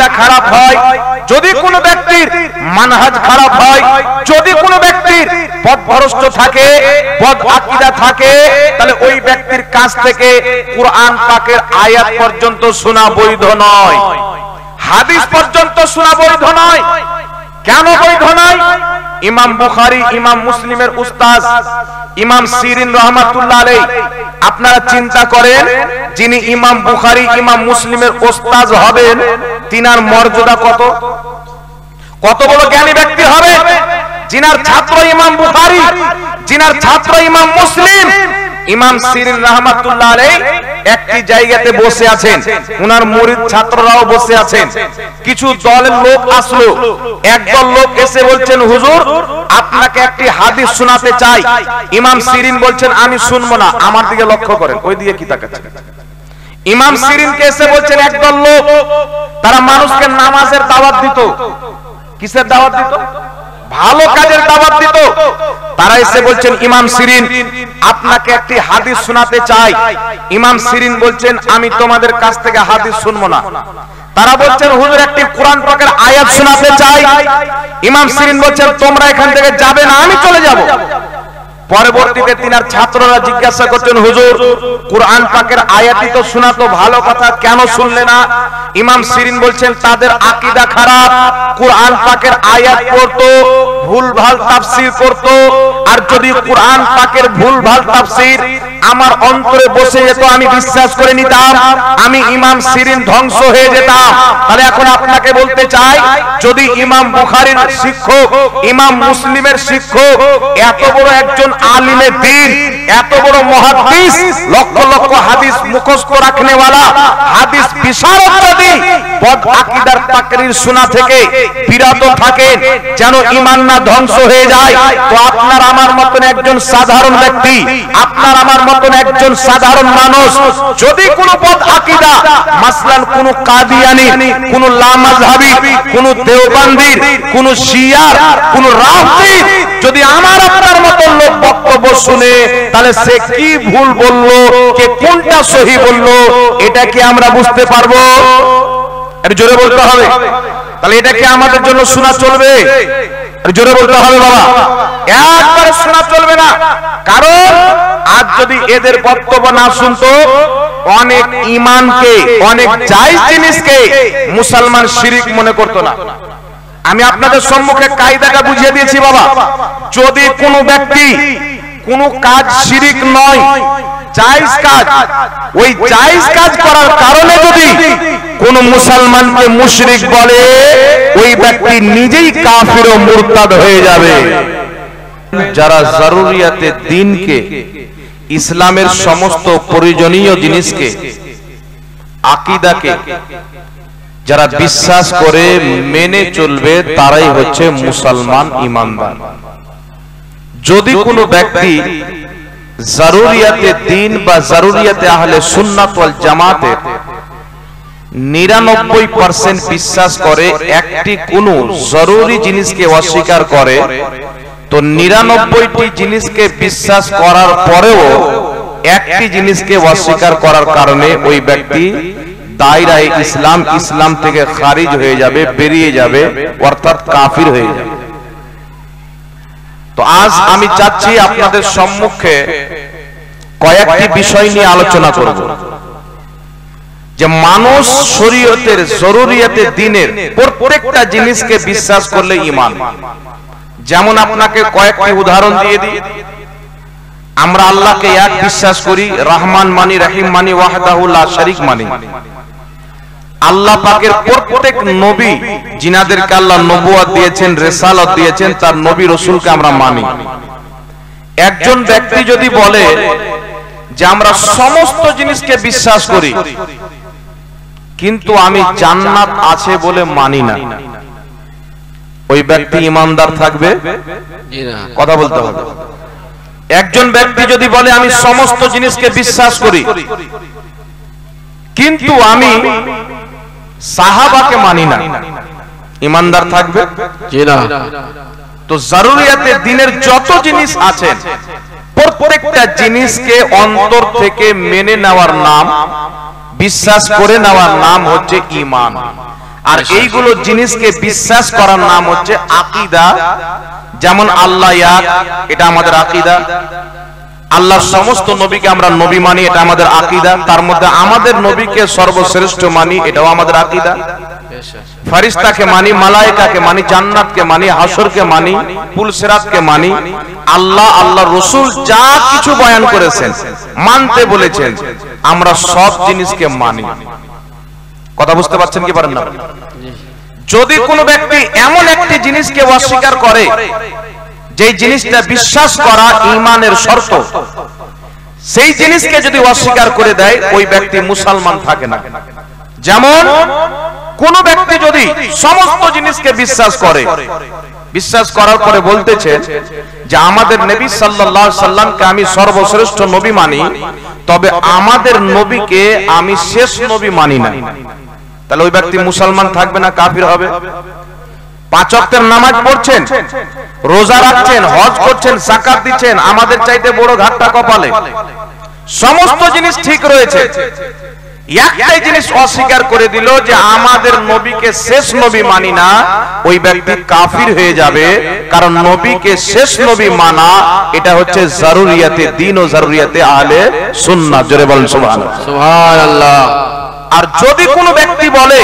আকীদা খারাপ হয়, যদি কোনো ব্যক্তির মানহাজ খারাপ হয়, যদি কোনো ব্যক্তির পথভ্রষ্ট থাকে, বদ আকীদা থাকে, তাহলে ওই ব্যক্তির কাছ থেকে কুরআন পাকের আয়াত পর্যন্ত শোনা বৈধ নয়, হাদিস পর্যন্ত শোনা বৈধ নয়। কেন বৈধ নয়? ইমাম বুখারী, ইমাম মুসলিমের উস্তাদ ইমাম সিরিন রাহমাতুল্লাহ আলাইহি, আপনারা চিন্তা করেন, যিনি ইমাম বুখারী, ইমাম মুসলিমের উস্তাদ হবেন, তিনার মর্যাদা কত, কত বড় জ্ঞানী ব্যক্তি হবে। যিনার ছাত্র ইমাম বুখারী, যিনার ছাত্র ইমাম মুসলিম, ইমাম সিরিন রাহমাতুল্লাহ আলাইহি একটি জায়গাতে বসে আছেন, ওনার মুরিদ ছাত্ররাও বসে আছেন। কিছু দলের লোক আসলো, একদল লোক এসে বলছেন, হুজুর আপনাকে একটি হাদিস শোনাতে চাই। ইমাম সিরিন বলছেন, আমি শুনবো না। আমার দিকে লক্ষ্য করেন, ওই দিকে কি তাকাচ্ছেন? ইমাম সিরিনকে এসে বলছেন একদল লোক, তারা মানুষকে নামাজের দাওয়াত দিত। কিসের দাওয়াত দিত? ভালো কাজের দাওয়াত দিত। তারা এসে বলছেন, ইমাম সিরিন আপনাকে একটি হাদিস শোনাতে চাই। ইমাম সিরিন বলছেন, আমি তোমাদের কাছ থেকে হাদিস শুনবো না। তারা বলছেন, হুজুর একটি কোরআন পাকের আয়াত শোনাতে চাই। ইমাম সিরিন বলছেন, তোমরা এখান থেকে যাবে না, আমি চলে যাব। পরবর্তীতে তিনার ছাত্ররা জিজ্ঞাসা করছেন, হুজুর কুরআন পাকের আয়াতই তো শোনা তো ভালো কথা, কেন শুনলে না? ইমাম সিরিন বলছেন, তাদের আকীদা খারাপ, কুরআন পাকের আয়াত পড়তো, ভুলভাল তাফসীর করতো, আর যদি কুরআন পাকের ভুলভাল তাফসীর আমার অন্তরে বসে যেত, আমি বিশ্বাস করে নিতাম, আমি ইমাম সিরিন ধ্বংস হয়ে যেতাম। তাহলে এখন আপনাকে বলতে চাই, যদি ইমাম বুখারীর শিক্ষক, ইমাম মুসলিমের শিক্ষক, এত বড় একজন আলিমে দ্বীন, এত বড় মুহাদ্দিস, লক্ষ লক্ষ হাদিস মুখস্থ রাখনেওয়ালা, হাদিস বিশারদ যদি বদ আকীদার তাকরীর শোনা থেকে বিরত থাকেন, যেন ঈমান না ধ্বংস হয়ে যায়, তো আপনার আমার মতন একজন সাধারণ ব্যক্তি, আপনার আমার মতন একজন সাধারণ মানুষ যদি কোনো বদ আকীদা, মাসলান কোন কাদিয়ানি, কোন লামাযহাবী, কোন দেওবন্দির, কোন শিয়ার, কোন রাফিজি, যদি আমার আপনার মতন লোক বক্তব্য শুনে, তাহলে সে কি ভুল বললো, কে কোনটা সহি বললো, এটা কি আমরা বুঝতে পারবো? একটু জোরে বলতে হবে। তাহলে এটা কি আমাদের জন্য শোনা চলবে? একটু জোরে বলতে হবে বাবা, একবারে শোনা চলবে না। কারণ আজ যদি এদের বক্তব্য না শুনতো, অনেক ঈমানকে, অনেক জায়েজ জিনিসকে মুসলমান শিরিক মনে করতো না। আমি আপনাদের সম্মুখে কায়দাটা বুঝিয়ে দিয়েছি বাবা। যদি কোনো ব্যক্তি কোনো কাজ শিরিক নয়, জায়েজ কাজ, ওই জায়েজ কাজ করার কারণে যদি কোন মুসলমানকে মুশরিক বলে, ওই ব্যক্তি নিজেই কাফির ও মুরতাদ হয়ে যাবে। যারা জরুরিয়াতে দ্বীনকে, ইসলামের সমস্ত প্রয়োজনীয় জিনিসকে, আকীদাকে যারা বিশ্বাস করে মেনে চলবে, তারাই হচ্ছে মুসলমান ঈমানদার। যদি কোনো ব্যক্তি জরুরিয়াতে দ্বীন বা জরুরিয়াতে আহলে সুন্নাত ওয়াল জামাতের 99% বিশ্বাস করে, একটি কোন জরুরি জিনিসকে অস্বীকার করে, তো 99টি জিনিসকে বিশ্বাস করার পরেও একটি জিনিসকে অস্বীকার করার কারণে ওই ব্যক্তি দায়রায়ে ইসলাম, ইসলাম থেকে খারিজ হয়ে যাবে, বেরিয়ে যাবে, অর্থাৎ কাফির হয়ে যাবে। তো আজ আমি চাচ্ছি আপনাদের সম্মুখে কয়েকটি বিষয় নিয়ে আলোচনা করব, যে মানুষ শরীয়তের জরুরিয়াতে দ্বীনের প্রত্যেকটা জিনিসকে বিশ্বাস করলে ঈমান। যেমন আপনাকে কয়েকটি উদাহরণ দিয়ে দিই। আমরা আল্লাহকে এক বিশ্বাস করি, রহমান মানি, রহিম মানি, ওয়াহদাহু লা শারীক মানি। আল্লাহ পাকের প্রত্যেক নবী, যিনাদেরকে আল্লাহ নবুয়ত দিয়েছেন, রিসালাত দিয়েছেন, তার নবী রাসূলকে আমরা মানি। একজন ব্যক্তি যদি বলে যে আমরা সমস্ত জিনিসকে বিশ্বাস করি, কিন্তু আমি জান্নাত আছে বলে মানি না, ওই ব্যক্তি ঈমানদার থাকবে? কথা বলতে হবে। একজন ব্যক্তি যদি বলে আমি সমস্ত জিনিসকে বিশ্বাস করি, কিন্তু আমি সাহাবাকে মানি না, ঈমানদার থাকবে? জি না। তো জরুরিয়াতে দ্বীনের যত জিনিস আছে, প্রত্যেকটা জিনিসকে অন্তর থেকে মেনে নেওয়ার নাম, বিশ্বাস করে নেওয়ার নাম হচ্ছে ঈমান। আর এইগুলো জিনিসকে বিশ্বাস করার নাম হচ্ছে আকীদা। যেমন আল্লাহ এক, এটা আমাদের আকীদা। আল্লাহর সমস্ত নবীকে আমরা নবী মানি, এটা আমাদের আকীদা। তার মধ্যে আমাদের নবীকে সর্বশ্রেষ্ঠ মানি, এটাও আমাদের আকীদা। ফেরেশতাকে মানি, মালায়েকাকে মানি, জান্নাতকে মানি, হাসরকে মানি, পুলসিরাতকে মানি। আল্লাহ, আল্লাহর রাসূল যা কিছু বয়ান করেছেন, মানতে বলেছেন, আমরা সব জিনিসকে মানি। কথা বুঝতে পারছেন কি পারেন না? যদি কোনো ব্যক্তি এমন একটি জিনিসকে অস্বীকার করে, যে জিনিসটা বিশ্বাস করা ঈমানের শর্ত, সেই জিনিসকে যদি অস্বীকার করে দেয়, ওই ব্যক্তি মুসলমান থাকে না। যেমন কোন ব্যক্তি যদি সমস্ত জিনিসকে বিশ্বাস করে, বিশ্বাস করার পরে বলতেছে যে আমাদের নবী সাল্লাল্লাহু আলাইহি সাল্লামকে আমি সর্বশ্রেষ্ঠ নবী মানি, তবে আমাদের নবীকে আমি শেষ নবী মানি না, তাহলে ওই ব্যক্তি মুসলমান থাকবে না, কাফির হবে। 5 ওয়াক্তের নামাজ পড়ছেন, রোজা রাখছেন, হজ করছেন, যাকাত দিচ্ছেন, আমাদের চাইতে বড় ঘাটটা কপালে, সমস্ত জিনিস ঠিক রয়েছে। একটাই জিনিস অস্বীকার করে দিল যে আমাদের নবীকে শেষ নবী মানি না, ওই ব্যক্তি কাফির হয়ে যাবে। কারণ নবীকে শেষ নবী মানা এটা হচ্ছে জরুরিয়াতে দ্বীন ও জরুরিয়াতে আহলে সুন্নাহ। জোরে বলেন সুবহানাল্লাহ। সুবহানাল্লাহ। আর যদি কোনো ব্যক্তি বলে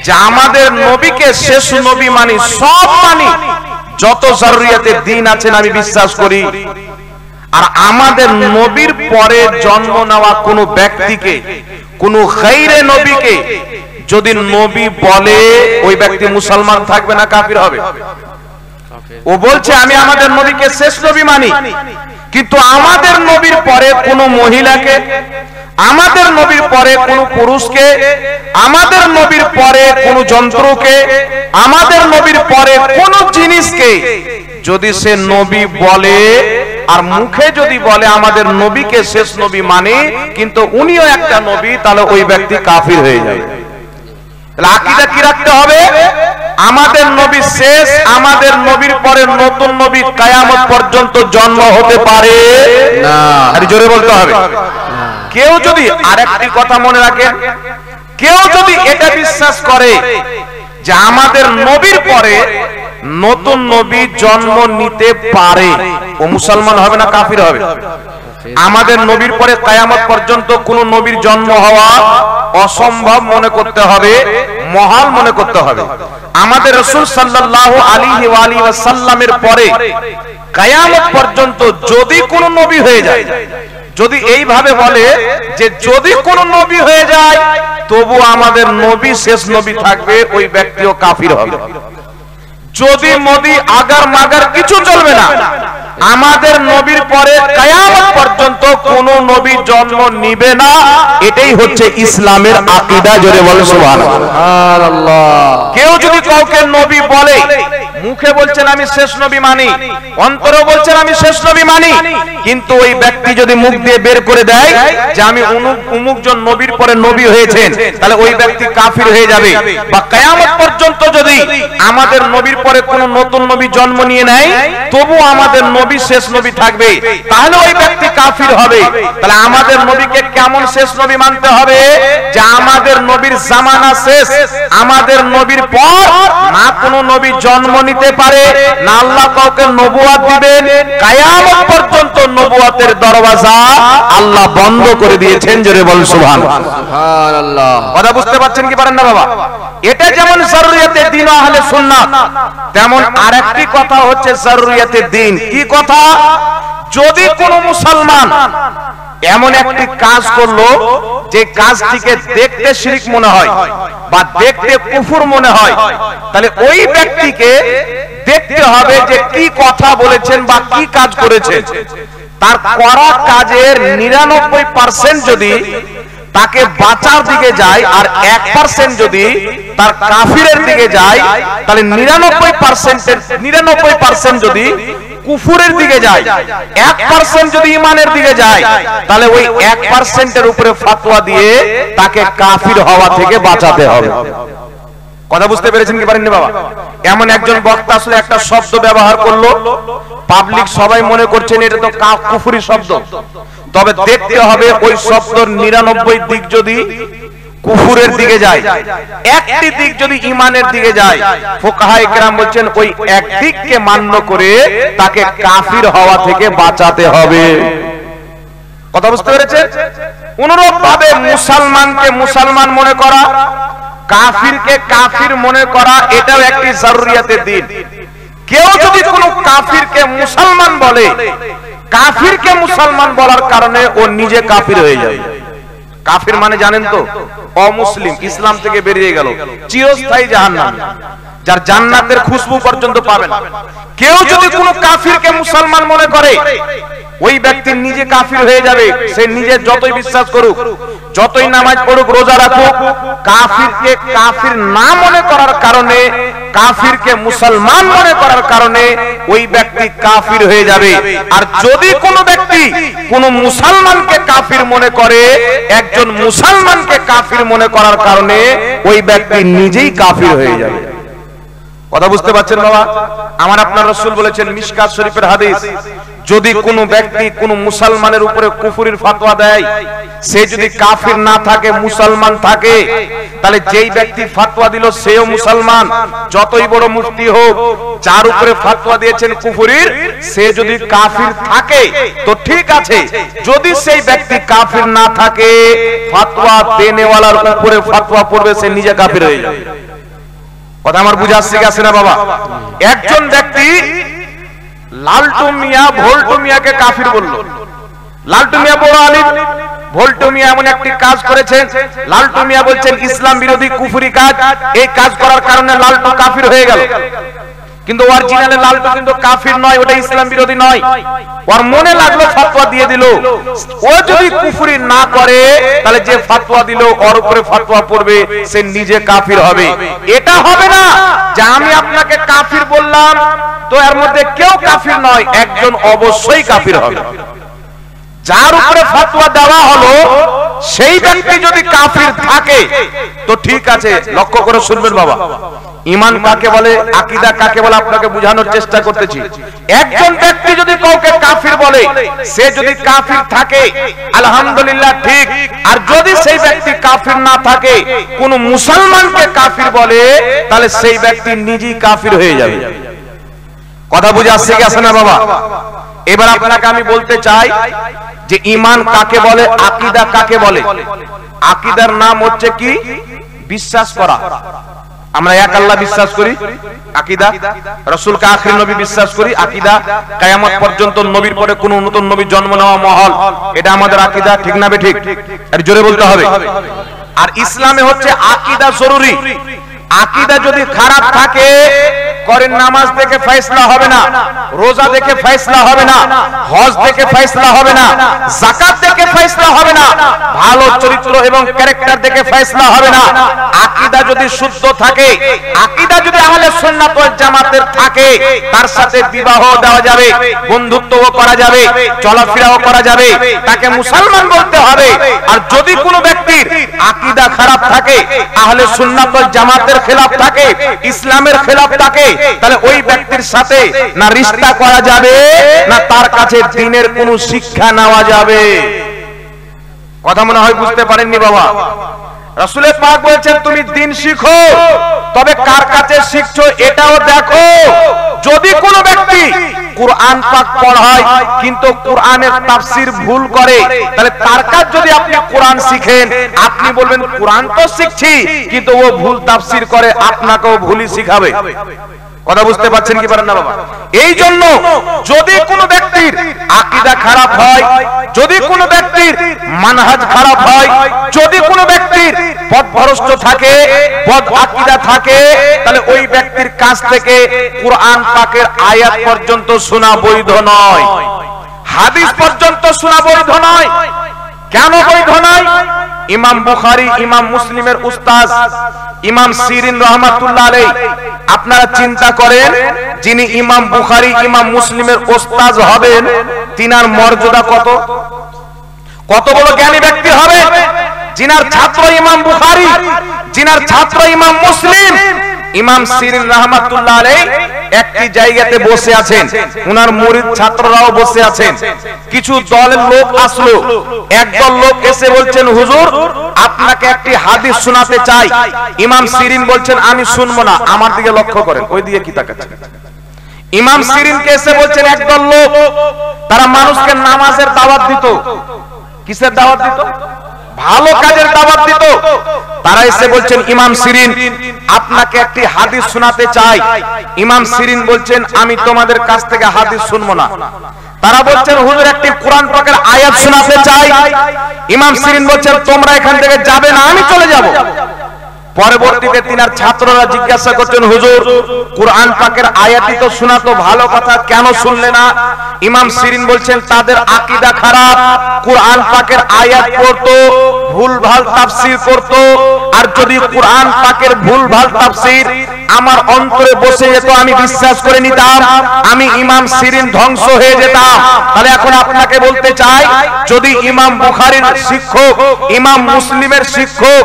যে আমাদের নবীকে শেষ নবী মানি, সব মানি, যত জরুরিয়াতে দ্বীন আছেন আমি বিশ্বাস করি, আর আমাদের নবীর পরে জন্ম নেওয়া কোন ব্যক্তিকে, কোন গায়রে নবীকে যদি নবী বলে, ওই ব্যক্তি মুসলমান থাকবে না, কাফির হবে। ও বলছে আমি আমাদের নবীকে শেষ নবী মানি, কিন্তু আমাদের নবীর পরে কোন মহিলাকে, আমাদের নবীর পরে কোন পুরুষকে, আমাদের নবীর পরে কোন যন্ত্রকে, আমাদের নবীর পরে কোন জিনিসকে যদি সে নবী বলে, আর মুখে যদি বলে আমাদের নবীকে শেষ নবী মানে, কিন্তু উনিও একটা নবী, তাহলে ওই ব্যক্তি কাফির হয়ে যায়। তাহলে আকীদা কি রাখতে হবে? আমাদের নবী শেষ, আমাদের নবীর পরে নতুন নবী কিয়ামত পর্যন্ত জন্ম হতে পারে না। আরে জোরে বলতে হবে। কেউ যদি আরেকটি কথা মনে রাখেন, কেউ যদি এটা বিশ্বাস করে যে আমাদের নবীর পরে নতুন নবী জন্ম নিতে পারে, ও মুসলমান হবে না, কাফির হবে। আমাদের নবীর পরে কিয়ামত পর্যন্ত কোন নবীর জন্ম হওয়া অসম্ভব মনে করতে হবে, মহাল মনে করতে হবে। আমাদের রাসূল সাল্লাল্লাহু আলাইহি ওয়া আলিহি ওয়াসাল্লামের পরে কিয়ামত পর্যন্ত যদি কোন নবী হয়ে যায়, যদি এইভাবে বলে যে যদি কোন নবী হয়ে যায় তবু আমাদের নবী শেষ নবী থাকবে, ওই ব্যক্তিও কাফির হবে। যদি মোদি আগার মাগার কিছু চলবে না, আমাদের নবীর পরে কিয়ামত পর্যন্ত কোন নবী জন্ম নিবে না, এটাই হচ্ছে ইসলামের আকীদা। জোরে বলে সুবহানাল্লাহ। কেউ যদি কাউকে নবী বলে, মুখে বলছেন আমি শেষ নবী মানি, অন্তরে বলছেন আমি শেষ নবী মানি, কিন্তু ওই ব্যক্তি যদি মুখ দিয়ে বের করে দেয় যে আমি অমুক জন নবীর পরে নবী হয়েছেন, তাহলে ওই ব্যক্তি কাফির হয়ে যাবে। বা কিয়ামত পর্যন্ত যদি আমাদের নবীর পরে কোন নতুন নবী জন্ম নিয়ে নেয়, তবু আমাদের নবী শেষ নবী থাকবে, তাহলে ওই ব্যক্তি কাফির হবে। তাহলে আমাদের নবীকে কেমন শেষ নবী মানতে হবে? যে আমাদের নবীর জামানা শেষ, আমাদের নবীর পর না কোন নবী জন্ম নিতে পারে, না আল্লাহ কাউকে নবুয়ত দিবেন। কিয়ামত পর্যন্ত নবুয়তের দরওয়াজা আল্লাহ বন্ধ করে দিয়েছেন। জোরে বলেন সুবহানাল্লাহ। কথা বুঝতে পারছেন কি পারেন না বাবা? এটা যেমন জরুরিয়াতে দ্বীন ও আহলে সুন্নাহ, তেমন আরেকটি কথা হচ্ছে জরুরিয়াতে দ্বীন। কি কথা? যদি কোন মুসলমান এমন একটি কাজ করলো যে কাজটিকে দেখতে শিরক মনে হয় বা দেখতে কুফর মনে হয়, তাহলে ওই ব্যক্তিকে দেখতে হবে যে কি কথা বলেছেন বা কি কাজ করেছেন। তার করা কাজের 99% যদি তাকে বাঁচার দিকে যায়, আর 1% যদি তার কাফিরের দিকে যায়, তাহলে 99% যদি কুফুরের দিকে যায়, 1% যদি ঈমানের দিকে যায়, তাহলে ওই 1% এর উপরে ফতোয়া দিয়ে তাকে কাফির হওয়া থেকে বাঁচাতে হবে। কথা বুঝতে পেরেছেন কি পারেননি বাবা? এমন একজন বক্তা আসলে একটা শব্দ ব্যবহার করলো, পাবলিক সবাই মনে করছেন এটা তো কুফরি শব্দ, তবে দেখতে হবে ওই শব্দের 99 দিক যদি কুফুরের দিকে যায়, একটি দিক যদি ঈমানের দিকে যায়, ফুকাহায়ে কেরাম বলছেন ওই এক দিককে মান্য করে তাকে কাফির হওয়া থেকে বাঁচাতে হবে। কথা বুঝতে পেরেছেন? অনুরূপ ভাবে মুসলমানকে মুসলমান মনে করা, কাফিরকে কাফির মনে করা, এটাও একটি জরুরিয়াতের দিন। কেউ যদি কোনো কাফিরকে মুসলমান বলে, কাফিরকে মুসলমান বলার কারণে ও নিজে কাফির হয়ে যায়। কাফির মানে জানেন তো, অমুসলিম, ইসলাম থেকে বেরিয়ে গেল, চিরস্থায়ী জাহান্নামী, যার জান্নাতের খুশবু পর্যন্ত পাবে না। কেউ যদি কোনো কাফিরকে মুসলমান মনে করে, ওই ব্যক্তি নিজে কাফির হয়ে যাবে। সে নিজে যতই বিশ্বাস করুক, যতই নামাজ পড়ুক, রোজা রাখুক, কাফিরকে কাফির না মনে করার কারণে, কাফিরকে মুসলমান মনে করার কারণে ওই ব্যক্তি কাফির হয়ে যাবে। আর যদি কোনো ব্যক্তি কোনো মুসলমানকে কাফির মনে করে, একজন মুসলমানকে কাফির মনে করার কারণে ওই ব্যক্তি নিজেই কাফির হয়ে যাবে। কথা বুঝতে পারছেন বাবা? আমার আপনার রাসূল বলেছেন, মিশকাত শরীফের হাদিস, যদি কোনো ব্যক্তি কোনো মুসলমানের উপরে কুফরির ফতোয়া দেয়, সে যদি কাফির না থাকে, মুসলমান থাকে, তাহলে যেই ব্যক্তি ফতোয়া দিল সেও মুসলমান, যতই বড় মুফতি হোক, যার উপরে ফতোয়া দিয়েছেন কুফরির, সে যদি কাফির থাকে তো ঠিক আছে। যদি সেই ব্যক্তি কাফির না থাকে, ফতোয়া দেনেওয়ালার উপরে ফতোয়া পড়বে, সে নিজে কাফির হয়ে যাবে। কথা আমার বুঝা শিখেছে না বাবা? একজন ব্যক্তি লালটু মিয়া ভোল্টু মিয়াকে কাফির বলল। লালটু মিয়া বড় আলিম, ভোল্টু মিয়া এমন একটি কাজ করেছেন, লালটু মিয়া বলছেন ইসলাম বিরোধী কুফরি কাজ, এই কাজ করার কারণে লালটু কাফির হয়ে গেল। কিন্তু অরিজিনালে লালটু কিন্তু কাফির নয়, ওটা ইসলাম বিরোধী নয়। ওর মনে লাগলো ফতোয়া দিয়ে দিল। ও যদি কুফরি না করে, তাহলে যে ফতোয়া দিল ওর উপরে ফতোয়া পড়বে, সে নিজে কাফির হবে। এটা হবে না যে আমি আপনাকে কাফির বললাম তো এর মধ্যে কেউ কাফির নয়, একজন অবশ্যই কাফির হবে। যার উপরে ফতোয়া দেওয়া হলো সেই ব্যক্তি যদি কাফির থাকে তো ঠিক আছে। লক্ষ্য করে শুনবেন বাবা, ঈমান কাকে বলে, আকীদা কাকে বলে, আপনাকে বোঝানোর চেষ্টা করতেছি। একজন ব্যক্তি যদি কাউকে কাফির বলে, সে যদি কাফির থাকে আলহামদুলিল্লাহ ঠিক। আর যদি সেই ব্যক্তি কাফির না থাকে, কোন মুসলমানকে কাফির বলে, তাহলে সেই ব্যক্তি নিজেই কাফির হয়ে যাবে। কথা বুঝে আসছে কি আসে না বাবা? এবার আপনাকে আমি বলতে চাই যে ঈমান কাকে বলে, আকীদা কাকে বলে। আকীদার নাম হচ্ছে কি? বিশ্বাস করা। আমরা এক আল্লাহ বিশ্বাস করি, আকীদা। রাসূলকে আখির নবী বিশ্বাস করি, আকীদা। কিয়ামত পর্যন্ত নবীর পরে কোন নতুন নবী জন্ম নেওয়া মহল, এটা আমাদের আকীদা। ঠিক না বেঠিক? আর জোরে বলতে হবে। আর ইসলামে হচ্ছে আকীদা জরুরি। আকীদা যদি খারাপ থাকে, করেন নামাজ দেখে ফয়সালা হবে না, রোজা দেখে ফয়সালা হবে না, হজ দেখে ফয়সালা হবে না, যাকাত দেখে ফয়সালা হবে না, ভালো চরিত্র এবং ক্যারেক্টার দেখে ফয়সালা হবে না। আকীদা যদি শুদ্ধ থাকে, আকীদা যদি আহলে সুন্নাত ওয়াল জামাতের থাকে, তার সাথে বিবাহ দেওয়া যাবে, বন্ধুত্বও করা যাবে, চলাফেরাও করা যাবে, তাকে মুসলমান বলতে হবে। আর যদি কোনো ব্যক্তির আকীদা খারাপ থাকে, আহলে সুন্নাত ওয়াল জামাতের খেলাফ থাকে, ইসলামের খেলাফ থাকে, তাহলে ওই ব্যক্তির সাথে না রিশতা করা যাবে, না তার কাছে দ্বীনের কোনো শিক্ষা নেওয়া যাবে। কথা মনে হয় বুঝতে পারেননি বাবা? রাসূল পাক বলেছেন তুমি দ্বীন শিখো, তবে কার কাছে শিখছো এটাও দেখো। যদি কোনো ব্যক্তি কুরআন পাক পড়ায় কিন্তু কোরআনের তাফসীর ভুল করে, তাহলে তার কাছে যদি আপনি কোরআন শিখেন, আপনি বলবেন কোরআন তো শিখছি, কিন্তু ও ভুল তাফসীর করে, আপনাকেও ভুলই শিখাবে। কথা বুঝতে পারছেন কি পারেন না বাবা? এই জন্য যদি কোনো ব্যক্তির আকীদা খারাপ হয়, যদি কোনো ব্যক্তির মানহাজ খারাপ হয়, যদি কোনো ব্যক্তির পথভ্রষ্ট থাকে, বদ আকীদা থাকে, তাহলে ওই ব্যক্তির কাছ থেকে কুরআন পাকের আয়াত পর্যন্ত শোনা বৈধ নয়, হাদিস পর্যন্ত শোনা বৈধ নয়। কেন বৈধ নয়? ইমাম বুখারী, ইমাম মুসলিমের উস্তাদ ইমাম সিরিন রাহমাতুল্লাহ আলাইহি, আপনারা চিন্তা করেন, যিনি ইমাম বুখারী, ইমাম মুসলিমের উস্তাদ হবেন, তিনার মর্যাদা কত, কত বড় জ্ঞানী ব্যক্তি হবে। যিনার ছাত্র ইমাম বুখারী, যিনার ছাত্র ইমাম মুসলিম, ইমাম সিরিন রাহমাতুল্লাহ আলাইহি একটি জায়গাতে বসে আছেন, উনার মুরিদ ছাত্ররাও বসে আছেন। কিছু দলের লোক আসলো, একদল লোক এসে বলছেন, হুজুর আপনাকে একটি হাদিস শোনাতে চাই। ইমাম সিরিন বলছেন, আমি শুনবো না। আমার দিকে লক্ষ্য করেন, ওই দিকে কি তাকাচ্ছেন? ইমাম সিরিনকে এসে বলছেন একদল লোক, তারা মানুষকে নামাজের দাওয়াত দিত। কিসের দাওয়াত দিত? ভালো কাজের দাওয়াত দিত। তারা এসে বলছেন, ইমাম সিরিন আপনাকে একটি হাদিস শোনাতে চাই। ইমাম সিরিন বলছেন, আমি তোমাদের কাছ থেকে হাদিস শুনবো না। তারা বলছেন, হুজুর একটি কোরআন পাকের আয়াত শোনাতে চাই। ইমাম সিরিন বলছেন, তোমরা এখান থেকে যাবে না, আমি চলে যাব। পরবর্তীতে তিনার ছাত্ররা জিজ্ঞাসা করছেন, হুজুর কোরআন পাকের আয়াতই তো শোনা তো ভালো কথা, কেন শুনলে না? ইমাম সিরিন বলছেন, তাদের আকীদা খারাপ, কোরআন পাকের আয়াত পড়তো, ভুলভাল তাফসীর করতো, আর যদি কোরআন পাকের ভুলভাল তাফসীর আমার অন্তরে বসে যেত, আমি বিশ্বাস করে নিতাম, আমি ইমাম সিরিন ধ্বংস হয়ে যেতাম। তাহলে এখন আপনাকে বলতে চাই, যদি ইমাম বুখারীর শিক্ষক, ইমাম মুসলিমের শিক্ষক,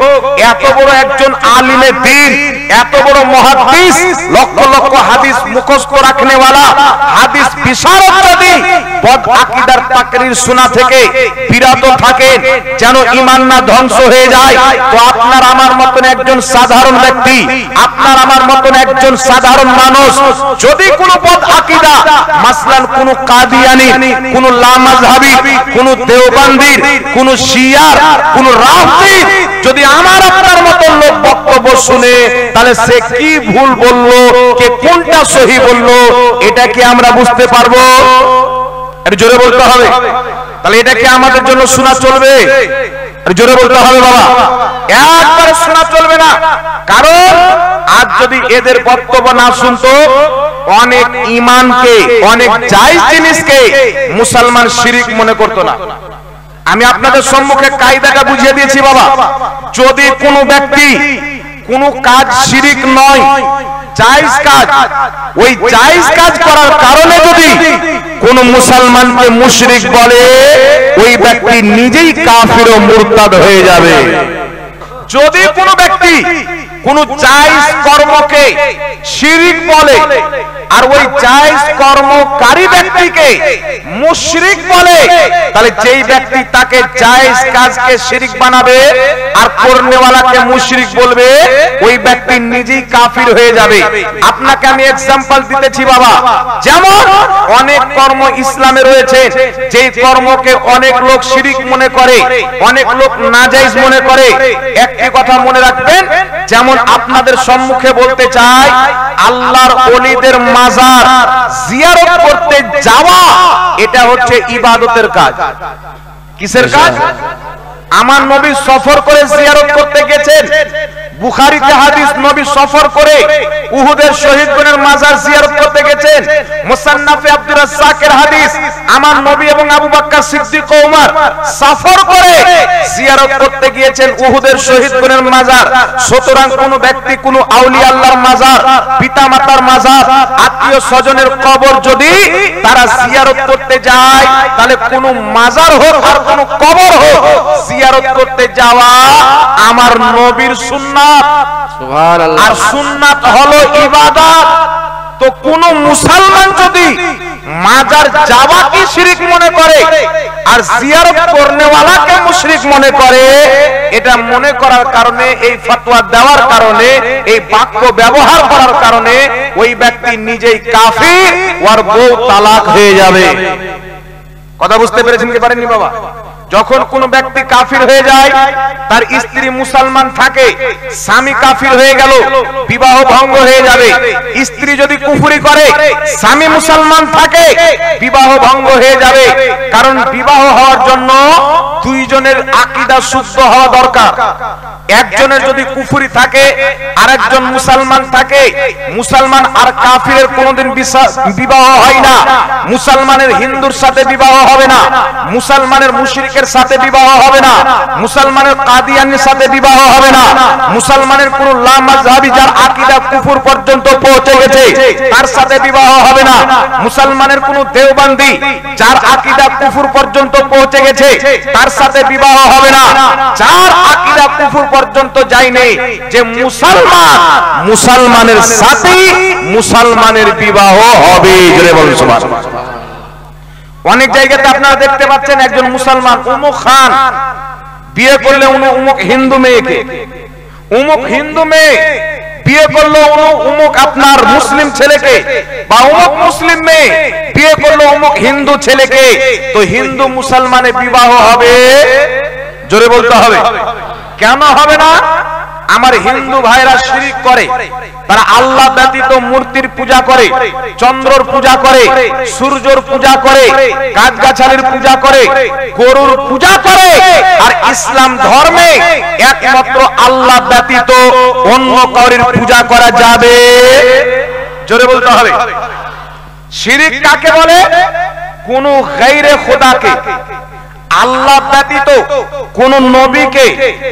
এত বড় একজন আলিমে দ্বীন, এত বড় মুহাদ্দিস, লক্ষ লক্ষ হাদিস মুখস্থ রাখনেওয়ালা, হাদিস বিশারদ যদি বদ আকীদার তাকরীর শোনা থেকে বিরত থাকেন যেন ঈমান না ধ্বংস হয়ে যায়, তো আপনার আমার মতন একজন সাধারণ ব্যক্তি, আপনার আমার মতন একজন সাধারণ মানুষ যদি কোনো বদ আকীদা, মাসলান কোন কাদিয়ানি, কোন লামাযহাবী, কোন দেওবন্দির, কোন শিয়ার, কোন রাফিদ, যদি আমার আপনার মতন লোক বক্তব্য শুনে, তাহলে সে কি ভুল বলল, কে কোনটা সহি বলল, এটা কি আমরা বুঝতে পারবো? একটু জোরে বলতে হবে। তাহলে এটা কি আমাদের জন্য শোনা চলবে? জোরে বলতে হবে বাবা, একবারে শোনা চলবে না। কারণ আজ যদি এদের বক্তব্য না শুনতো, অনেক ঈমানকে, অনেক জায়েজ জিনিসকে মুসলমান শিরিক মনে করতো না। আমি আপনাদের সম্মুখে কায়দাটা বুঝিয়ে দিয়েছি বাবা। যদি কোনো ব্যক্তি কোনো কাজ শিরিক নয়, জায়েজ কাজ, ওই জায়েজ কাজ করার কারণে যদি কোন মুসলমানকে মুশরিক বলে, ওই ব্যক্তি নিজেই কাফির ও মুরতাদ হয়ে যাবে। যদি কোনো ব্যক্তি কোন জায়েজ কর্মকে শিরিক বলে, আর ওই জায়েজ কর্মকারী ব্যক্তিকে মুশরিক বলে, তাহলে যেই ব্যক্তি তাকে জায়েজ কাজকে শিরিক বানাবে আর করনেওয়ালাকে মুশরিক বলবে, ওই ব্যক্তি নিজেই কাফির হয়ে যাবে। আপনাকে আমি এক্সাম্পল দিতেছি বাবা। যেমন অনেক কর্ম ইসলামে রয়েছে, যেই কর্মকে অনেক লোক শিরিক মনে করে, অনেক লোক নাজায়েজ মনে করে। একটি কথা মনে রাখবেন, যেমন আপনাদের সম্মুখে বলতে চাই, আল্লাহর ওলিদের মাজার জিয়ারত করতে যাওয়া, এটা হচ্ছে ইবাদতের কাজ। কিসের কাজ? আমার নবী সফর করে জিয়ারত করতে গেছেন। বুখারীতে হাদিস, নবী সফর করে উহুদের শহীদগণের মাজার জিয়ারত করতে গেছেন। মুসান্নাফে আব্দুর রাজ্জাকের হাদিস, আমার নবী এবং আবু বকর সিদ্দিক ও ওমর সফর করে জিয়ারত করতে গিয়েছেন উহুদের শহীদগণের মাজার। সুতরাং কোন ব্যক্তি কোন আউলিয়া আল্লাহর মাজার, পিতামাতার মাজার, আত্মীয় স্বজনের কবর যদি তারা জিয়ারত করতে যায়, তাহলে কোন মাজার হোক আর কোন কবর হোক, জিয়ারত করতে যাওয়া আমার নবীর সুন্নাত। সুবহানাল্লাহ। আর সুন্নাত হলো ইবাদত। তো কোন মুসলমান যদি মাজার যাওয়াকে শিরিক মনে করে আর জিয়ারত করনেওয়ালাকে মুশরিক মনে করে, এটা মনে করার কারণে, এই ফতোয়া দেওয়ার কারণে, এই বাক্য ব্যবহার করার কারণে ওই ব্যক্তি নিজেই কাফির, ওর বউ তালাক হয়ে যাবে। কথা বুঝতে পেরেছেন কি পারেননি বাবা? যখন কোন ব্যক্তি কাফির হয়ে যায়, তার স্ত্রী মুসলমান থাকে, স্বামী কাফির হয়ে গেল, বিবাহ ভঙ্গ হয়ে যাবে। স্ত্রী যদি কুফরি করে, স্বামী মুসলমান থাকে, বিবাহ ভঙ্গ হয়ে যাবে। কারণ বিবাহ হওয়ার জন্য দুইজনের আকীদা শুদ্ধ হওয়া দরকার। একজনের যদি কুফরি থাকে, আরেকজন মুসলমান থাকে, মুসলমান আর কাফিরের কোনোদিন বিবাহ হয় না। মুসলমানের হিন্দুর সাথে বিবাহ হবে না, মুসলমানের মুশরিকের মুশরিকের সাথে বিবাহ হবে না, মুসলমানের কাদিয়ানির সাথে বিবাহ হবে না, মুসলমানের কোন লামাযহাবী যার আকীদা কুফর পর্যন্ত পৌঁছে গেছে তার সাথে বিবাহ হবে না, মুসলমানের কোন দেওবন্দি যার আকীদা কুফর পর্যন্ত পৌঁছে গেছে তার সাথে বিবাহ হবে না, যার আকীদা কুফর পর্যন্ত যায়নি যে মুসলমান, মুসলমানের সাথে মুসলমানের বিবাহ হবে। জোরে বলুন সুবহানাল্লাহ। অনেক জায়গাতে আপনারা দেখতে পাচ্ছেন একজন মুসলমান উমুক খান বিয়ে করলে উমুক হিন্দু মেয়েকে, উমুক হিন্দু মেয়ে বিয়ে করলো উমুক আপনার মুসলিম ছেলেকে, বা উমুক মুসলিম মেয়ে বিয়ে করলো উমুক হিন্দু ছেলেকে, তো হিন্দু মুসলমানের বিবাহ হবে? জোরে বলতে হবে। কেন হবে না? আমার হিন্দু ভাইরা শিরক করে, তারা আল্লাহ ব্যতীত মূর্তির পূজা করে, চন্দ্রর পূজা করে, সূর্যর পূজা করে, গাছগাছালির পূজা করে, গরুর পূজা করে, আর ইসলাম ধর্মে একমাত্র আল্লাহ ব্যতীত অন্য কারোর পূজা করা যাবে? জোরে বলতে হবে। শিরক কাকে বলে? কোন গায়রে খোদাকে, আল্লাহ ব্যতীত কোন নবীকে,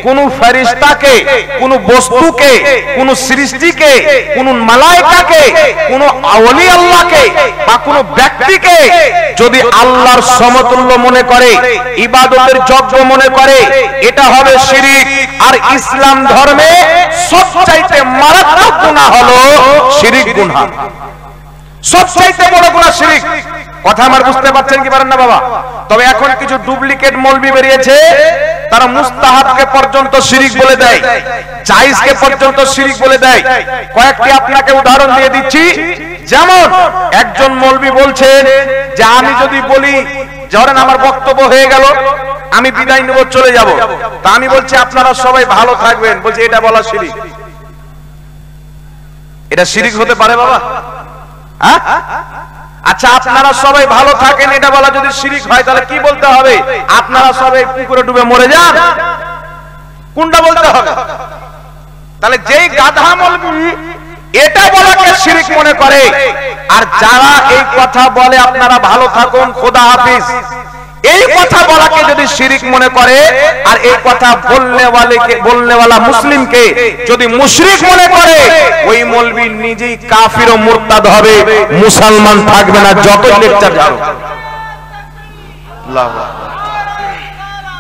কোন ফেরেশতাকে, কোন বস্তুকে, কোন সৃষ্টিকে, কোন মালায়েকাকে, কোন ওলি আল্লাহকে বা কোন ব্যক্তিকে যদি আল্লাহর সমতুল্য মনে করে, ইবাদতের যোগ্য মনে করে, এটা হবে শিরক। আর ইসলাম ধর্মে সবচাইতে মারাত্মক গুনাহ হলো শিরক গুনাহ, সবচাইতে বড় গুনাহ শিরক। কথা আমার বুঝতে পারছেন কি পারেন না বাবা? তবে এখন কিছু ডুপ্লিকেট মৌলবি বেরিয়েছে, তারা মুস্তাহাবকে পর্যন্ত শিরক বলে দেয়, জায়েজকে পর্যন্ত শিরক বলে দেয়। কয়েকটি আপনাকে উদাহরণ দিয়ে দিচ্ছি। যেমন একজন মৌলবি বলছেন যে আমি যদি বলি, ধরেন আমার বক্তব্য হয়ে গেল, আমি বিদায় নেব, চলে যাব, তা আমি বলছি আপনারা সবাই ভালো থাকবেন, বলছি এটা বলা শিরক। এটা শিরক হতে পারে বাবা? হ্যাঁ? আচ্ছা, আপনারা সবাই ভালো থাকেন এটা বলা যদি শিরক হয়, তাহলে কি বলতে হবে? আপনারা সবাই পুকুরে ডুবে মরে যান, কোনটা বলতে হবে? তাহলে যেই গাধা মৌলবি এটা বলাকে শিরক মনে করে, আর যারা এই কথা বলে আপনারা ভালো থাকুন, খোদা হাফিজ, এই কথা বলাকে যদি শিরক মনে করে, আর এই কথা বলনেওয়ালা মুসলিমকে যদি মুশরিক মনে করে, ওই মৌলবি নিজেই কাফির ও মুরতাদ হবে, মুসলমান থাকবে না, যত লেকচার জানো। আল্লাহু আকবার,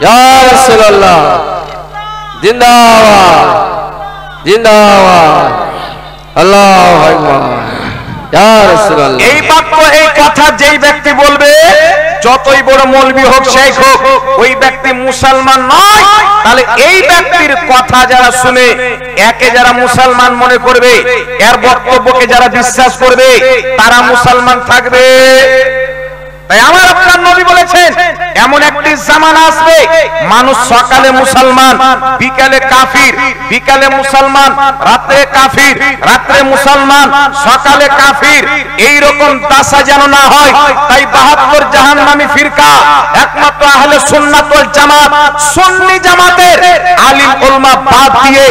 ইয়া রাসূলুল্লাহ, জিন্দাবাদ জিন্দাবাদ, আল্লাহু আকবার, ইয়া রাসূলুল্লাহ। এই বাক্য, এই কথা যেই ব্যক্তি বলবে, যতই বড় মৌলবি হোক, শেখ হোক, ওই ব্যক্তি মুসলমান নয়। তাহলে এই ব্যক্তির কথা যারা শুনে একে যারা মুসলমান মনে করবে, এর বক্তব্যকে যারা বিশ্বাস করবে, তারা মুসলমান থাকবে। তাই আমার আপনার নবী বলেছেন, এমন একটি জামানা আসবে, মানুষ সকালে মুসলমান, বিকালে কাফির, বিকালে মুসলমান, রাতে কাফির, রাতে মুসলমান, সকালে কাফির। এই রকম দশা যেন না হয়। তাই 72 জাহান্নামী ফিরকা, একমাত্র আহলে সুন্নাত ওয়াল জামাত, সুন্নি জামাতের আলিম উলামা বাদ দিয়ে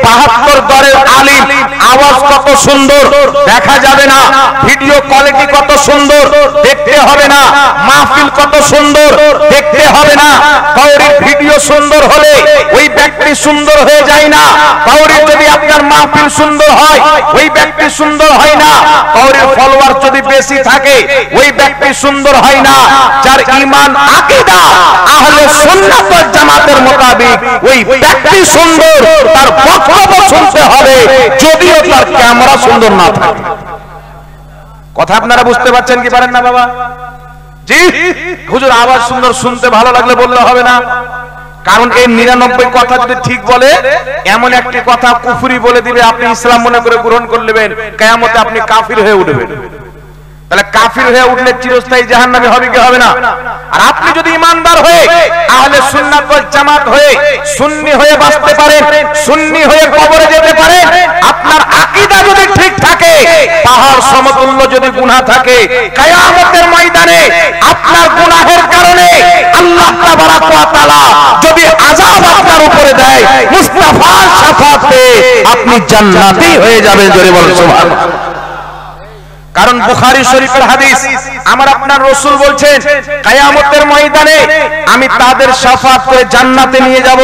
72 দরের আলিম, আওয়াজ কত সুন্দর দেখা যাবে না, ভিডিও কোয়ালিটি কত সুন্দর দেখতে হবে না, মাহফিল কত সুন্দর দেখতে হবে না। কাউরির ভিডিও সুন্দর হলে ওই ব্যক্তি সুন্দর হয়ে যায় না, কাউরির যদি আপনার মাহফিল সুন্দর হয় ওই ব্যক্তি সুন্দর হয় না, কাউরির ফলোয়ার যদি বেশি থাকে ওই ব্যক্তি সুন্দর হয় না। যার ঈমান আকীদা আহলে সুন্নাত ওয়াল জামাতের মোতাবেক ওই ব্যক্তি সুন্দর, তার বক্তব্য শুনতে হবে যদিও তার ক্যামেরা সুন্দর না থাকে। কথা আপনারা বুঝতে পারছেন কি পারেন না বাবা? জি হুজুর, আওয়াজ সুন্দর, শুনতে ভালো লাগলে বললে হবে না। কারণ এই 99 কথা যদি ঠিক বলে, এমন একটি কথা কুফরি বলে দিবে, আপনি ইসলাম মনে করে গ্রহণ করে নেবেন, কিয়ামতে আপনি কাফির হয়ে উঠবেন। তাহলে কাফির হয়ে উঠলে চিরস্থায়ী জাহান্নামী হবে কি হবে না? আর আপনি যদি ইমানদার হয়ে আহলে সুন্নাত ওয়াল জামাত হয়ে সুন্নি হয়ে বাঁচতে পারেন, সুন্নি হয়ে কবরে যেতে পারেন, আপনার আকীদা যদি ঠিক থাকে, পাহাড় সমতুল্য যদি গুনাহ থাকে, কিয়ামতের ময়দানে আপনার গুনাহের কারণে আল্লাহ তাবারাক ওয়া তাআলা যদি আযাব আপনার উপরে দেয়, মুস্তাফার শাফাআতে আপনি জান্নাতি হয়ে যাবেন। জোরে বলুন সুবহানাল্লাহ। কারণ বুখারী শরীফের হাদিস, আমার আপনার রাসূল বলছেন কিয়ামতের ময়দানে আমি তাদের শাফাআত করে জান্নাতে নিয়ে যাব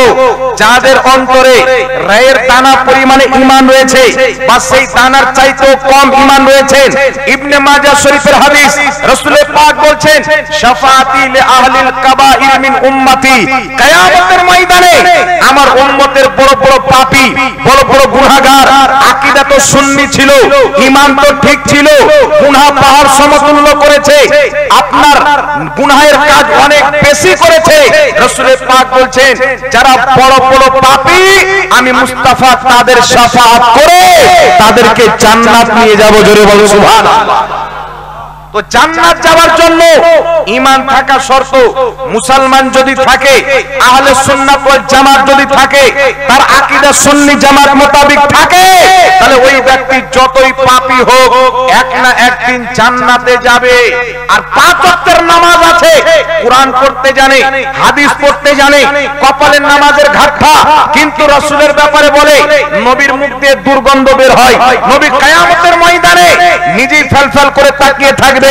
যাদের অন্তরে রায়ের দানা পরিমাণে ঈমান রয়েছে বা সেই দানার চাইতেও কম ঈমান রয়েছে। ইবনে মাজাহ শরীফের হাদিস, রাসূল পাক বলছেন শাফাআতি লি আহলিল কাবাইর মিন উম্মতি, কিয়ামতের ময়দানে আমার উম্মতের বড় বড় পাপী, বড় বড় গুনাহগার, আকীদা তো সুন্নি ছিল, ঈমান তো ঠিক ছিল, গুনাহ পাহাড় সমতুল্য করেছে, আপনার গুনাহের কাজ অনেক বেশি করেছে, রাসূল পাক বলছেন যারা বড় বড় পাপী আমি মুস্তাফা তাদের শাফাআত করে তাদেরকে জান্নাত নিয়ে যাব। জোরে বলো সুবহানাল্লাহ। তো জান্নাত যাওয়ার জন্য ঈমান থাকা শর্ত। মুসলমান যদি থাকে, আহলে সুন্নাত ওয়াল জামাত যদি থাকে, তার আকীদা সুন্নি জামাত মোতাবেক থাকে, তাহলে ওই ব্যক্তি যতই পাপী হোক এক না একদিন জান্নাতে যাবে। আর পাঁচ ওয়াক্তের নামাজ আছে, কোরআন পড়তে জানে, হাদিস পড়তে জানে, কপালের নামাজের ঘাটটা, কিন্তু রাসূলের ব্যাপারে বলে নবীর মুখ দিয়ে দুর্গন্ধ বের হয়। নবী কিয়ামতের ময়দানে নিজেই ফেলফেল করে তাকিয়ে থাকবে,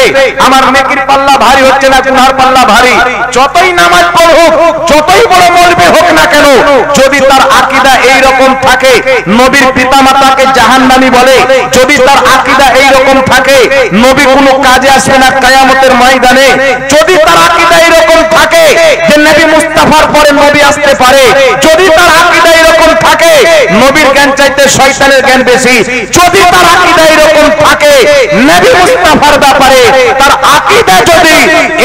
আমার নেকির পাল্লা ভারী হচ্ছে না গুনার পাল্লা ভারী। যতই নামাজ পড়ুক, যতই বড় মৌলবি হোক না কেন, যদি তার আকীদা এই রকম থাকে নবীর পিতামাতাকে জাহান্নামী বলে, যদি তার আকীদা এই রকম থাকে নবী কোনো কাজে আসবে না কিয়ামতের ময়দানে, যদি তার আকীদা এই রকম থাকে যে নবী মুস্তাফার পরে নবী আসতে পারে, যদি তার আকীদা এই রকম থাকে নবীর জ্ঞান চাইতে শয়তানের জ্ঞান বেশি, যদি তার আকীদা এই রকম থাকে নবী মুস্তাফার ব্যাপারে তার আকীদা যদি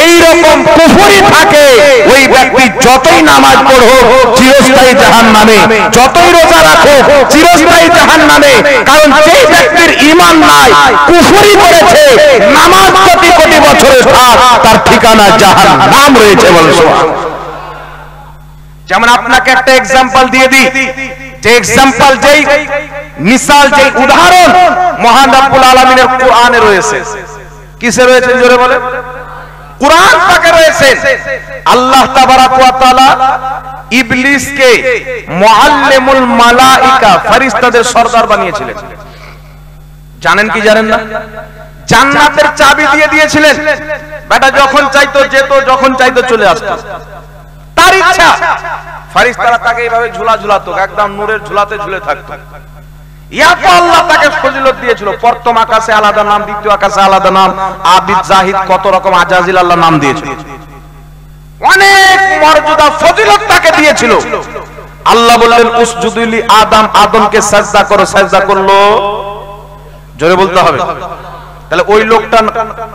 এই রকম কুফরি থাকে, ওই ব্যক্তি যতই নামাজ পড়ুক চিরস্থায়ী জাহান্নামে, যতই রোজা রাখুক চিরস্থায়ী জাহান্নামে। কারণ যেই ব্যক্তির ঈমান নাই, কুফরি করেছে, নামাজ কোটি কোটি বছরের থাক, তার ঠিকানা জাহান্নাম রয়েছে। বল সুবহানাল্লাহ। যেমন আপনাকে একটা এক্সাম্পল দিয়ে দিই, যে এক্সাম্পল, যেই মিসাল, যেই উদাহরণ মহান রব্বুল আলামিনের কোরআনে রয়েছে। কিসে রয়েছে জোরে বলে? কোরআন পাকে রয়েছে। আল্লাহ তাবারাক ওয়া তাআলা ইবলিসকে মুআল্লিমুল মালাইকা, ফেরেশতাদের সরদার বানিয়েছিলেন। জানেন কি জানেন না? জান্নাতের চাবি দিয়ে দিয়েছিলেন। বেটা যখন চাইতো যেত, যখন চাইতো চলে আসতো, তার ইচ্ছা। ফেরেশতারা তাকে এইভাবে ঝুলা ঝুলাতো, একদম নূরের ঝুলাতে ঝুলে থাকতো। ইয়াত আল্লাহ তাকে ফজিলত দিয়েছিল। প্রথম আকাশে আলাদা নাম, দ্বিতীয় আকাশে আলাদা নাম, আবিদ, জাহিদ, কত রকম আজাজিল আল্লাহ নাম দিয়েছিল। অনেক মর্যাদা ফজিলত তাকে দিয়েছিল। আল্লাহ বললেন উসজুদু লি আদম, আদমকে সাজদা করো, সাজদা করলো। জোরে বলতে হবে। তাহলে ওই লোকটা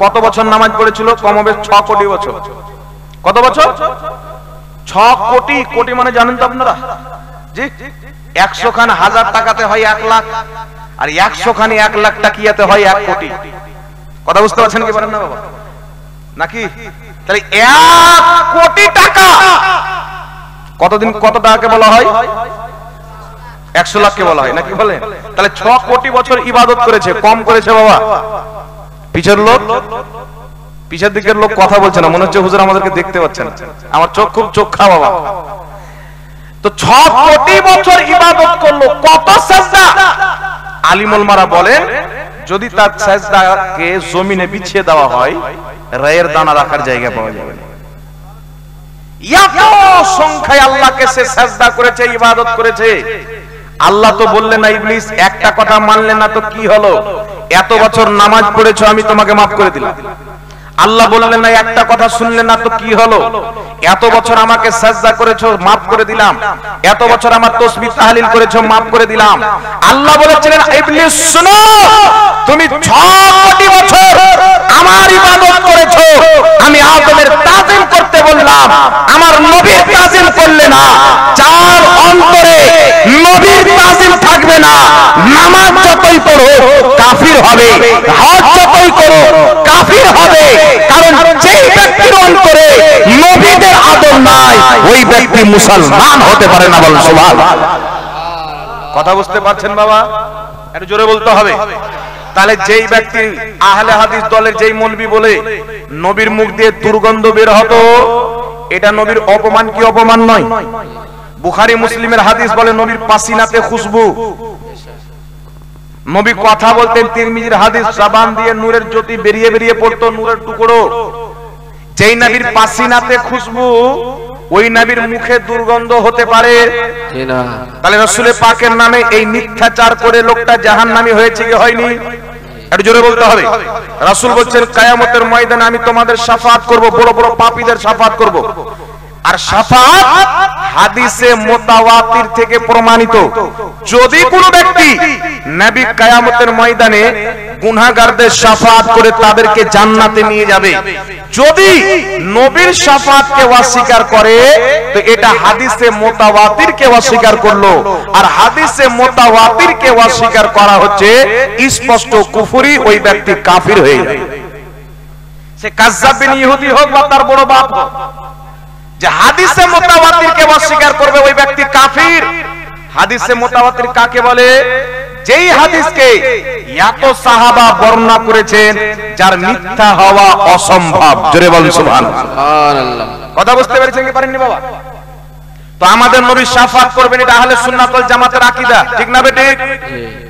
কত বছর নামাজ পড়েছিল? কমবে 6 কোটি বছর। কত বছর? 6 কোটি। কোটি মানে জানেন তো আপনারা? জি, 100 খান 1000 টাকাতে হয় 1 লাখ, আর 100 খানি 1 লাখ টাকিয়াতে হয় 1 কোটি। কথা বুঝতে পারছেন কি পারেন না বাবা? নাকি? তাহলে 1 কোটি টাকা কতদিন, কত টাকাকে বলা হয়? 100 লাখকে বলা হয়, নাকি বলেন? তাহলে 6 কোটি বছর ইবাদত করেছে, কম করেছে বাবা? পিছের লোক, পিছের দিকের লোক কথা বলছে না, মনে হচ্ছে হুজুর আমাদেরকে দেখতে পাচ্ছেন। আমার চোখ খুব চোখা বাবা। তো 6 কোটি বছর ইবাদত করলো, কত সাজদা? আলিমুল মারা বলেন যদি তার সাজদাকে জমিনে বিছিয়ে দেওয়া হয়, রায়ের দানা রাখার জায়গা পাওয়া যাবে না। এত সংখ্যায় আল্লাহকে সে সাজদা করেছে, ইবাদত করেছে। আল্লাহ তো বললেন না ইবলিস একটা কথা মানলে না তো কি হলো, এত বছর নামাজ পড়েছো আমি তোমাকে মাফ করে দিলাম। আল্লাহ বললেন না একটা কথা শুনলেন না তো কি হলো, এত বছর আমাকে সাজদা করেছো মাফ করে দিলাম, এত বছর আমার তাসবিহ তাহলিল করেছো মাফ করে দিলাম। আল্লাহ বলেছিলেন ইবলিস শোনো, তুমি 6 কোটি বছর আমার ইবাদত করেছো, আমি আদমের তাজিম করতে বললাম, আমার নবীর তাজিম করলে না। যার অন্তরে নবীর তাজিম থাকবে না, নামাজ যতই পড়ো কাফির হবে, হজ যতই করো কাফির হবে। কারণ যেই ব্যক্তির অন্তরে নবীদের আদর নাই, ওই ব্যক্তি মুসলমান হতে পারে না। বল সুবহানাল্লাহ। কথা বুঝতে পারছেন বাবা? একটু জোরে বলতে হবে। তাহলে যেই ব্যক্তি আহলে হাদিস দলের যেই মৌলবি বলে নবীর মুখ দিয়ে দুর্গন্ধ বের হতো, এটা নবীর অপমান কি অপমান নয়? বুখারী মুসলিমের হাদিস বলে নবীর পাসিনাতে খুশবু। নবী কথা বলতেন, তিরমিজির হাদিস, জবান দিয়ে নূরের জ্যোতি বেরিয়ে বেরিয়ে পড়তো, নূরের টুকরো। যেই নবীর পাসিনাতে খুশবু, ওই নবীর মুখে দুর্গন্ধ হতে পারে না। তাহলে রাসূলের পাকের নামে এই মিথ্যাচার করে লোকটা জাহান্নামী হয়েছে কি হয়নি? একটু জোরে বলতে হবে। রাসূল বলছেন, কিয়ামতের ময়দানে আমি তোমাদের শাফাআত করব, বড় বড় পাপীদের শাফাআত করব। আর শাফাআত হাদিসে মুতাওয়াতির থেকে প্রমাণিত। যদি কোনো ব্যক্তি নবী কিয়ামতের ময়দানে গুনাহগারদের শাফাআত করে তাদেরকে জান্নাতে নিয়ে যাবে, যদি নবীর শাফাআতকে অস্বীকার করে তো এটা হাদিসে মুতাওয়াতিরকে অস্বীকার করলো। আর হাদিসে মুতাওয়াতিরকে অস্বীকার করা হচ্ছে স্পষ্ট কুফরি, ওই ব্যক্তি কাফির হয়ে যায়। সে কাজ্জাব বিন ইহুদি হোক বা তার বড় বাপ হোক, যে হাদিসে মুতাওয়াতিরকে অস্বীকার করবে ওই ব্যক্তি কাফির। হাদিসে মুতাওয়াতির কাকে বলে? যেই হাদিসকে এত সাহাবা বর্ণনা করেছেন যার মিথ্যা হওয়া অসম্ভব। জোরে বলুন সুবহানাল্লাহ। সুবহানাল্লাহ। কথা বুঝতে পেরেছেন কি পারেননি বাবা? তো আমাদের নবী শাফাআত করবেন, এটা আহলে সুন্নাত ওয়াল জামাতের আকীদা, ঠিক না বেঠিক?